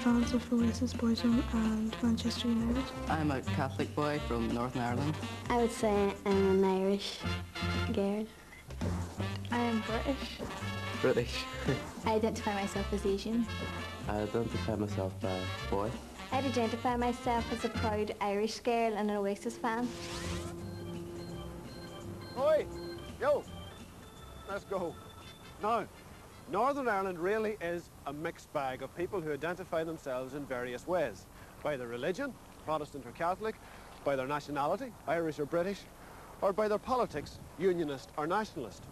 fans of Oasis, Boyzone and Manchester United. I'm a Catholic boy from Northern Ireland. I would say I'm an Irish girl. I am British. British. I identify myself as Asian. I identify myself as boy. I'd identify myself as a proud Irish girl and an Oasis fan. Oi! Yo! Let's go. Now, Northern Ireland really is a mixed bag of people who identify themselves in various ways. By their religion, Protestant or Catholic, by their nationality, Irish or British, or by their politics, Unionist or Nationalist.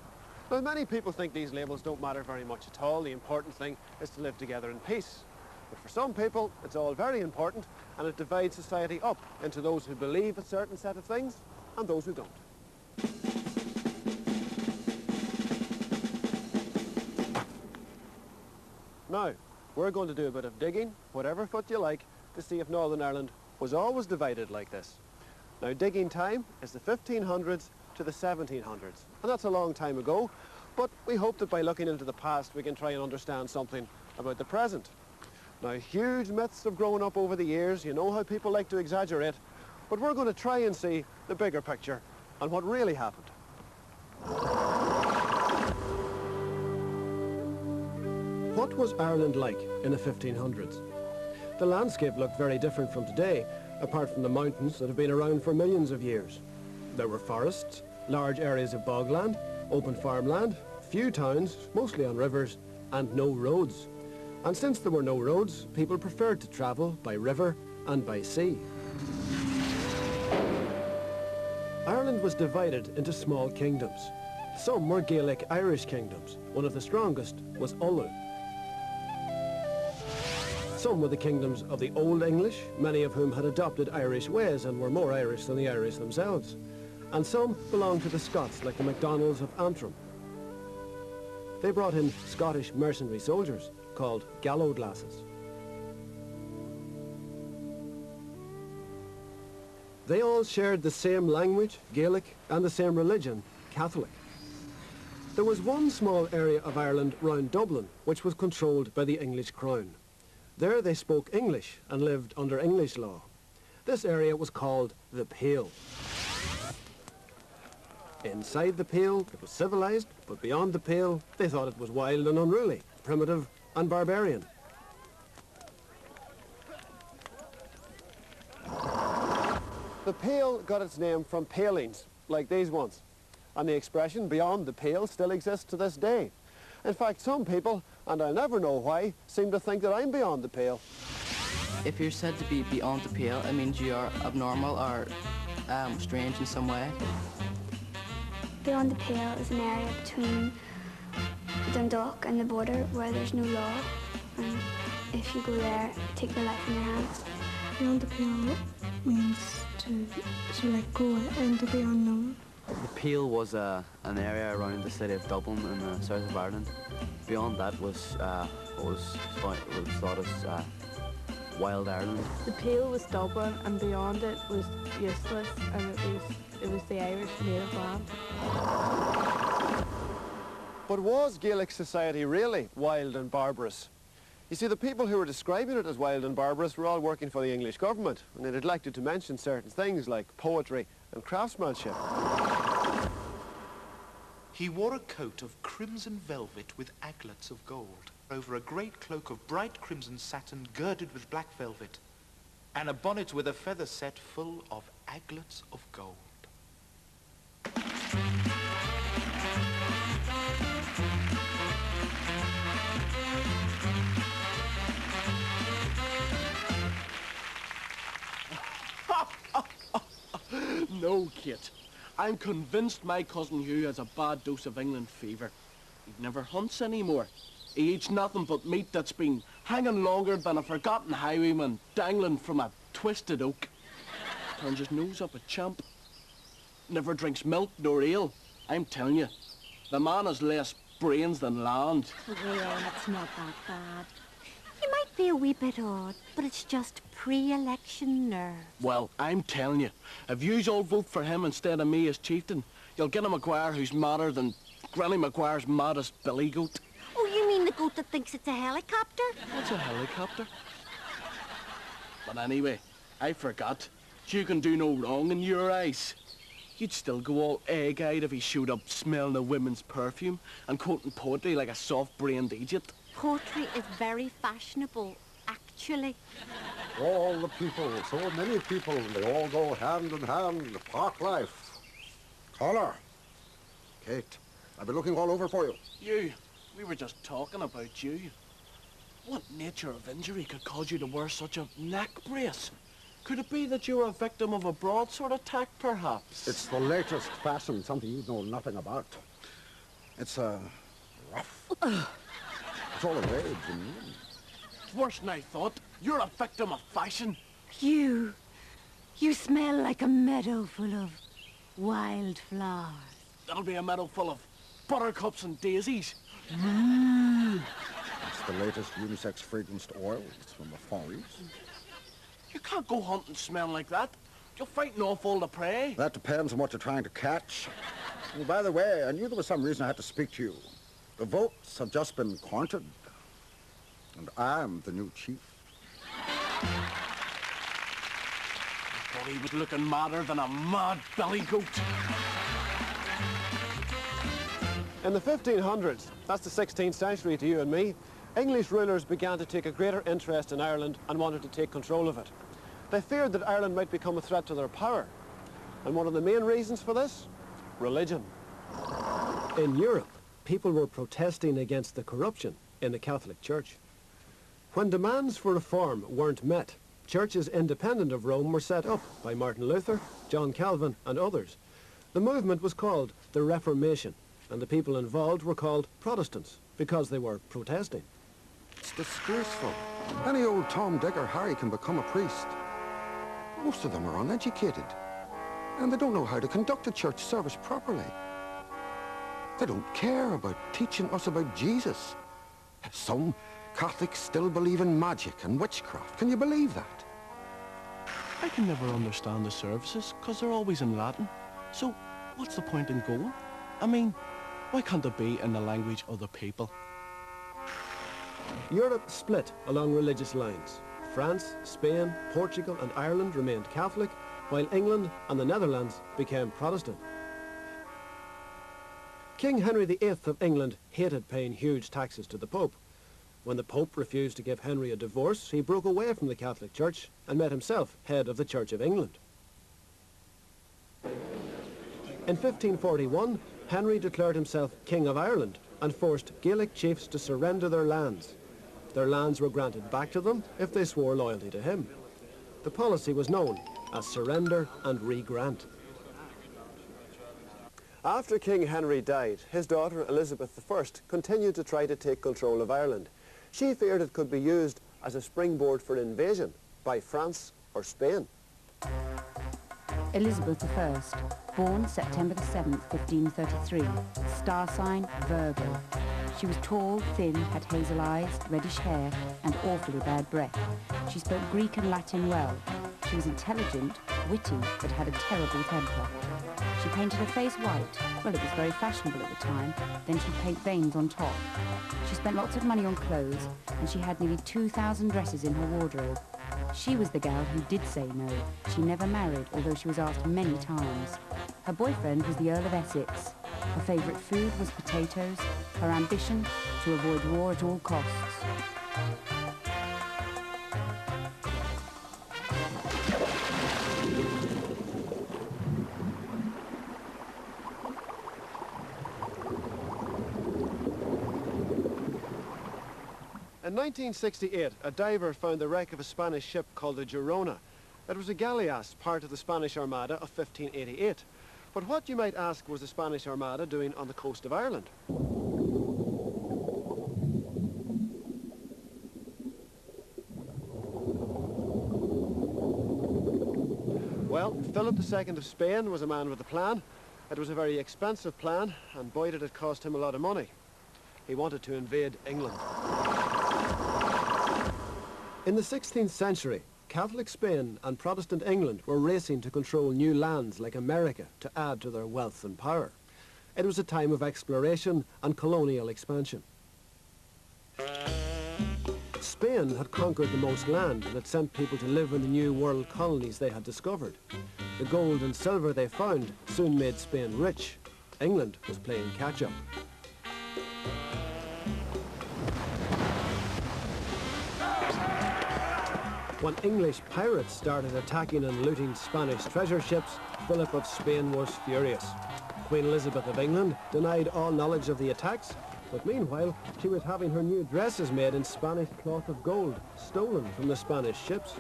Now, many people think these labels don't matter very much at all. The important thing is to live together in peace. But for some people, it's all very important, and it divides society up into those who believe a certain set of things and those who don't. Now, we're going to do a bit of digging, whatever foot you like, to see if Northern Ireland was always divided like this. Now, digging time is the 1500s to the 1700s, and that's a long time ago, but we hope that by looking into the past we can try and understand something about the present. Now, huge myths have grown up over the years. You know how people like to exaggerate, but we're going to try and see the bigger picture and what really happened. What was Ireland like in the 1500s? The landscape looked very different from today, apart from the mountains that have been around for millions of years. There were forests, large areas of bogland, open farmland, few towns, mostly on rivers, and no roads. And since there were no roads, people preferred to travel by river and by sea. Ireland was divided into small kingdoms. Some were Gaelic Irish kingdoms. One of the strongest was Ulster. Some were the kingdoms of the Old English, many of whom had adopted Irish ways and were more Irish than the Irish themselves. And some belonged to the Scots, like the MacDonalds of Antrim. They brought in Scottish mercenary soldiers, called gallowglasses. They all shared the same language, Gaelic, and the same religion, Catholic. There was one small area of Ireland round Dublin, which was controlled by the English crown. There they spoke English and lived under English law. This area was called the Pale. Inside the Pale, it was civilized, but beyond the Pale, they thought it was wild and unruly, primitive and barbarian. The Pale got its name from palings, like these ones. And the expression beyond the Pale still exists to this day. In fact, some people, and I'll never know why, seem to think that I'm beyond the pale. If you're said to be beyond the pale, it means you are abnormal or strange in some way. Beyond the Pale is an area between Dundalk and the border where there's no law. And if you go there, take your life in your hands. Beyond the Pale means to like go into the unknown. The Pale was an area around the city of Dublin in the south of Ireland. Beyond that was thought as wild Ireland. The Pale was Dublin, and beyond it was useless, and it was the Irish native land. But was Gaelic society really wild and barbarous? You see, the people who were describing it as wild and barbarous were all working for the English government, and they neglected to mention certain things like poetry and craftsmanship. He wore a coat of crimson velvet with aglets of gold, over a great cloak of bright crimson satin girded with black velvet, and a bonnet with a feather set full of aglets of gold. No, Kate. I'm convinced my cousin Hugh has a bad dose of England fever. He never hunts anymore. He eats nothing but meat that's been hanging longer than a forgotten highwayman dangling from a twisted oak. Turns his nose up at champ. Never drinks milk nor ale. I'm telling you, the man has less brains than land. Well, it's not that bad. He might be a wee bit odd, but it's just pre-election nerves. Well, I'm telling you, if yous all vote for him instead of me as chieftain, you'll get a Maguire who's madder than Granny Maguire's maddest billy goat. Oh, you mean the goat that thinks it's a helicopter? What's a helicopter? But anyway, I forgot. You can do no wrong in your eyes. You'd still go all egg-eyed if he showed up smelling of women's perfume and quoting poetry like a soft-brained idiot. Poetry is very fashionable, actually. All the people, so many people, they all go hand in hand, park life. Caller. Kate, I've been looking all over for you. You, we were just talking about you. What nature of injury could cause you to wear such a neck brace? Could it be that you were a victim of a broadsword attack, perhaps? It's the latest fashion, something you know nothing about. It's, rough. It's all the rage, you know. Worse than I thought. You're a victim of fashion. You smell like a meadow full of wildflowers. That'll be a meadow full of buttercups and daisies. It's the latest unisex fragranced oils from the Far East. You can't go hunting smelling like that. You're fighting off all the prey. That depends on what you're trying to catch. Oh, by the way, I knew there was some reason I had to speak to you. The votes have just been counted, and I'm the new chief. But he was looking madder than a mad belly goat. In the 1500s, that's the 16th century to you and me, English rulers began to take a greater interest in Ireland and wanted to take control of it. They feared that Ireland might become a threat to their power. And one of the main reasons for this? Religion. In Europe, people were protesting against the corruption in the Catholic Church. When demands for reform weren't met, churches independent of Rome were set up by Martin Luther, John Calvin and others. The movement was called the Reformation, and the people involved were called Protestants because they were protesting. It's disgraceful. Any old Tom, Dick or Harry can become a priest. Most of them are uneducated, and they don't know how to conduct a church service properly. They don't care about teaching us about Jesus. Some Catholics still believe in magic and witchcraft. Can you believe that? I can never understand the services, because they're always in Latin. So, what's the point in going? I mean, why can't it be in the language of the people? Europe split along religious lines. France, Spain, Portugal and Ireland remained Catholic, while England and the Netherlands became Protestant. King Henry VIII of England hated paying huge taxes to the Pope. When the Pope refused to give Henry a divorce, he broke away from the Catholic Church and made himself head of the Church of England. In 1541, Henry declared himself King of Ireland and forced Gaelic chiefs to surrender their lands. Their lands were granted back to them if they swore loyalty to him. The policy was known as surrender and re-grant. After King Henry died, his daughter Elizabeth I continued to try to take control of Ireland. She feared it could be used as a springboard for invasion by France or Spain. Elizabeth I, born September the 7th, 1533, star sign Virgo. She was tall, thin, had hazel eyes, reddish hair, and awfully bad breath. She spoke Greek and Latin well. She was intelligent, witty, but had a terrible temper. She painted her face white. Well, it was very fashionable at the time. Then she'd paint veins on top. She spent lots of money on clothes, and she had nearly 2,000 dresses in her wardrobe. She was the gal who did say no. She never married, although she was asked many times. Her boyfriend was the Earl of Essex. Her favourite food was potatoes. Her ambition, to avoid war at all costs. In 1968, a diver found the wreck of a Spanish ship called the Girona. It was a galleass, part of the Spanish Armada of 1588. But what, you might ask, was the Spanish Armada doing on the coast of Ireland? Well, Philip II of Spain was a man with a plan. It was a very expensive plan, and boy did it cost him a lot of money. He wanted to invade England. In the 16th century, Catholic Spain and Protestant England were racing to control new lands like America to add to their wealth and power. It was a time of exploration and colonial expansion. Spain had conquered the most land and had sent people to live in the new world colonies they had discovered. The gold and silver they found soon made Spain rich. England was playing catch-up. When English pirates started attacking and looting Spanish treasure ships, Philip of Spain was furious. Queen Elizabeth of England denied all knowledge of the attacks, but meanwhile she was having her new dresses made in Spanish cloth of gold, stolen from the Spanish ships.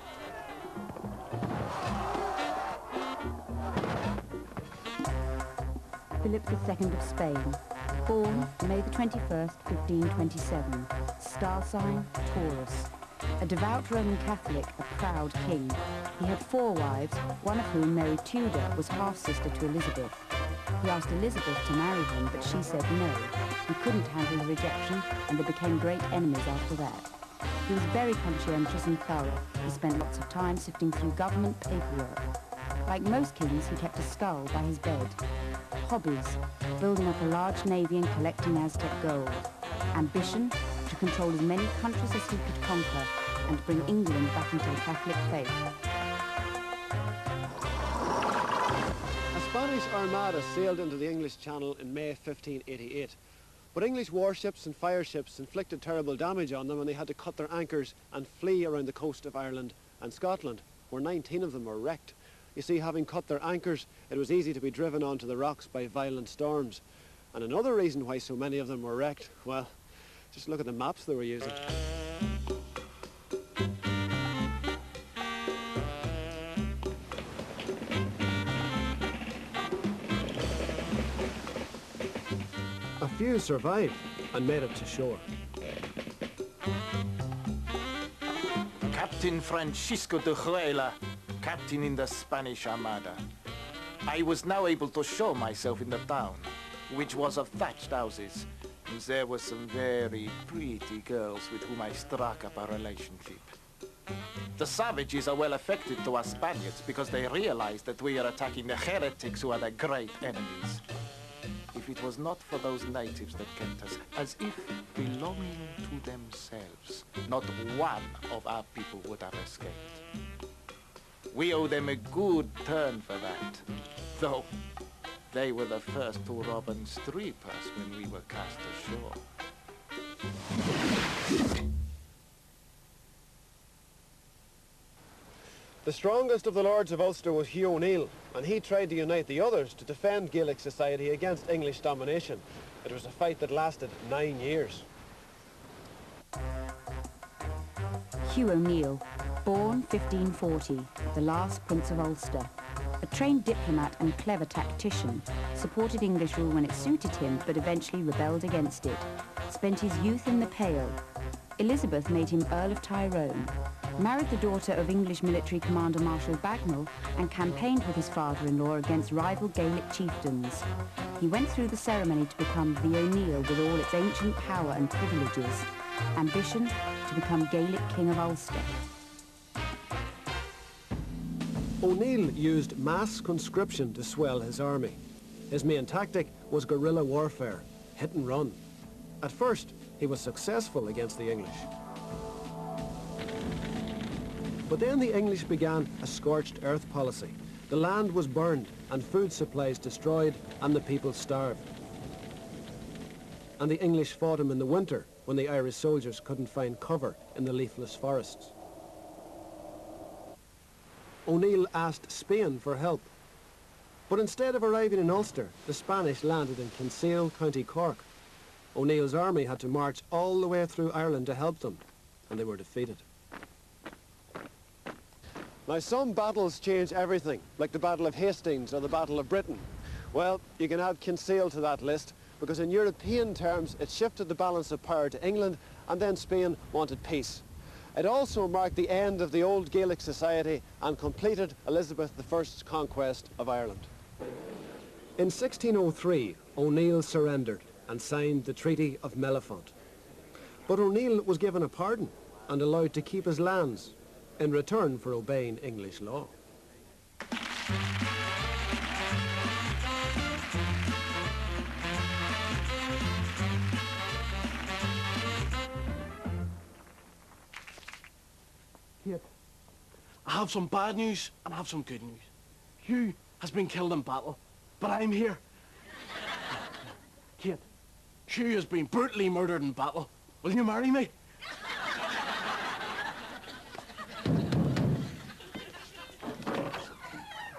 Philip II of Spain, born May the 21st, 1527, star sign Taurus. A devout Roman Catholic, a proud king. He had 4 wives, one of whom, Mary Tudor, was half-sister to Elizabeth. He asked Elizabeth to marry him, but she said no. He couldn't handle the rejection, and they became great enemies after that. He was very conscientious and thorough. He spent lots of time sifting through government paperwork. Like most kings, he kept a skull by his bed. Hobbies: building up a large navy and collecting Aztec gold. Ambition: to control as many countries as he could conquer and bring England back into the Catholic faith. A Spanish Armada sailed into the English Channel in May 1588. But English warships and fireships inflicted terrible damage on them, and they had to cut their anchors and flee around the coast of Ireland and Scotland, where 19 of them were wrecked. You see, having cut their anchors, it was easy to be driven onto the rocks by violent storms. And another reason why so many of them were wrecked, well, just look at the maps they were using. A few survived and made it to shore. Captain Francisco de Juela, captain in the Spanish Armada. I was now able to show myself in the town, which was of thatched houses. And there were some very pretty girls with whom I struck up a relationship. The savages are well affected to us Spaniards because they realize that we are attacking the heretics who are their great enemies. If it was not for those natives that kept us as if belonging to themselves, not one of our people would have escaped. We owe them a good turn for that, though they were the first to rob and strip us when we were cast ashore. The strongest of the Lords of Ulster was Hugh O'Neill, and he tried to unite the others to defend Gaelic society against English domination. It was a fight that lasted 9 years. Hugh O'Neill, born 1540, the last Prince of Ulster. A trained diplomat and clever tactician, supported English rule when it suited him, but eventually rebelled against it. Spent his youth in the Pale. Elizabeth made him Earl of Tyrone, married the daughter of English military commander Marshal Bagnall, and campaigned with his father-in-law against rival Gaelic chieftains. He went through the ceremony to become the O'Neill with all its ancient power and privileges. Ambition: to become Gaelic King of Ulster. O'Neill used mass conscription to swell his army. His main tactic was guerrilla warfare, hit and run. At first, he was successful against the English. But then the English began a scorched earth policy. The land was burned and food supplies destroyed and the people starved. And the English fought him in the winter when the Irish soldiers couldn't find cover in the leafless forests. O'Neill asked Spain for help. But instead of arriving in Ulster, the Spanish landed in Kinsale, County Cork. O'Neill's army had to march all the way through Ireland to help them, and they were defeated. Now, some battles change everything, like the Battle of Hastings or the Battle of Britain. Well, you can add Kinsale to that list, because in European terms, it shifted the balance of power to England, and then Spain wanted peace. It also marked the end of the old Gaelic society and completed Elizabeth I's conquest of Ireland. In 1603, O'Neill surrendered and signed the Treaty of Mellifont. But O'Neill was given a pardon and allowed to keep his lands in return for obeying English law. I have some bad news and I have some good news. Hugh has been killed in battle, but I'm here. Kate, Hugh has been brutally murdered in battle. Will you marry me?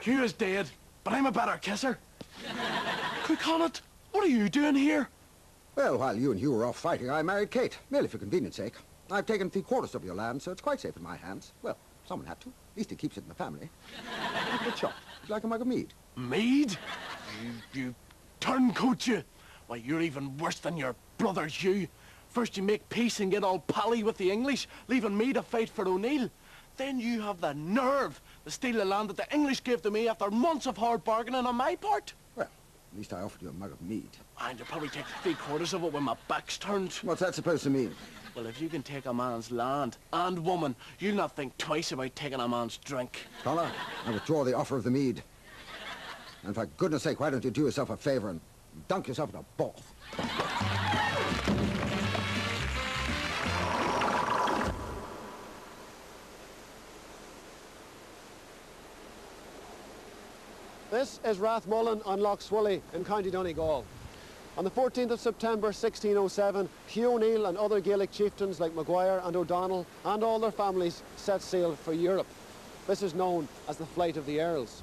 Hugh is dead, but I'm a better kisser. Quick, Hannah, what are you doing here? Well, while you and Hugh were off fighting, I married Kate, merely for convenience sake. I've taken 3/4 of your land, so it's quite safe in my hands. Well, someone had to. At least it keeps it in the family. Have a chop. Would you like a mug of mead? Mead? You turncoat, you. Why, you're even worse than your brother Hugh. First you make peace and get all pally with the English, leaving me to fight for O'Neill. Then you have the nerve to steal the land that the English gave to me after months of hard bargaining on my part. Well, at least I offered you a mug of mead. And you'll probably take 3/4 of it when my back's turned. What's that supposed to mean? Well, if you can take a man's land and woman, you'll not think twice about taking a man's drink. Connor, I withdraw the offer of the mead. And for goodness sake, why don't you do yourself a favour and dunk yourself in a bath? This is Rathmullen on Lough Swilly in County Donegal. On the 14th of September 1607, Hugh O'Neill and other Gaelic chieftains like Maguire and O'Donnell and all their families set sail for Europe. This is known as the Flight of the Earls.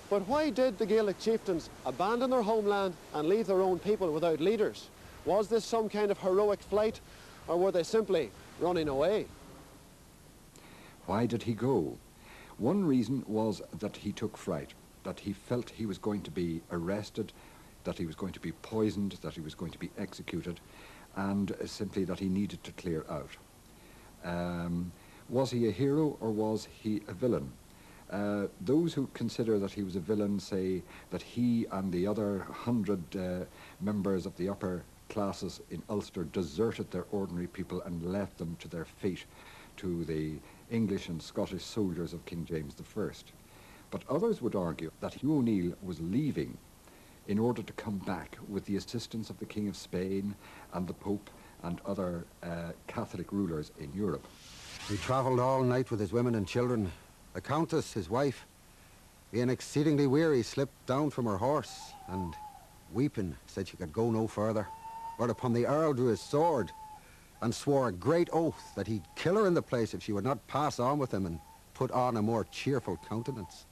But why did the Gaelic chieftains abandon their homeland and leave their own people without leaders? Was this some kind of heroic flight, or were they simply running away? Why did he go? One reason was that he took fright, that he felt he was going to be arrested, that he was going to be poisoned, that he was going to be executed, and simply that he needed to clear out. Was he a hero or was he a villain? Those who consider that he was a villain say that he and the other 100 members of the upper classes in Ulster deserted their ordinary people and left them to their fate to the English and Scottish soldiers of King James I. But others would argue that Hugh O'Neill was leaving in order to come back with the assistance of the King of Spain and the Pope and other Catholic rulers in Europe. He travelled all night with his women and children. The Countess, his wife, being exceedingly weary, slipped down from her horse and, weeping, said she could go no further. Whereupon the Earl drew his sword and swore a great oath that he'd kill her in the place if she would not pass on with him and put on a more cheerful countenance.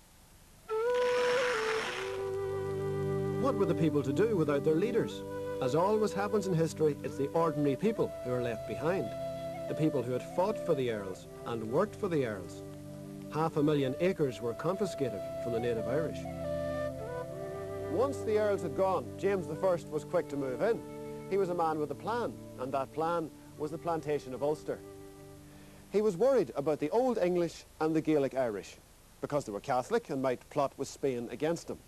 What were the people to do without their leaders? As always happens in history, it's the ordinary people who are left behind. The people who had fought for the Earls and worked for the Earls. 500,000 acres were confiscated from the native Irish. Once the Earls had gone, James I was quick to move in. He was a man with a plan, and that plan was the Plantation of Ulster. He was worried about the Old English and the Gaelic Irish, because they were Catholic and might plot with Spain against them.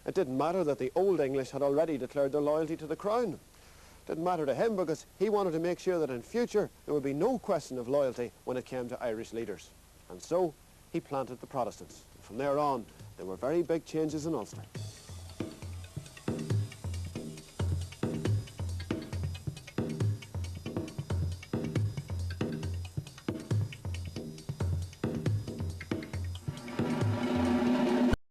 It didn't matter that the Old English had already declared their loyalty to the Crown. It didn't matter to him because he wanted to make sure that in future there would be no question of loyalty when it came to Irish leaders. And so he planted the Protestants. And from there on, there were very big changes in Ulster.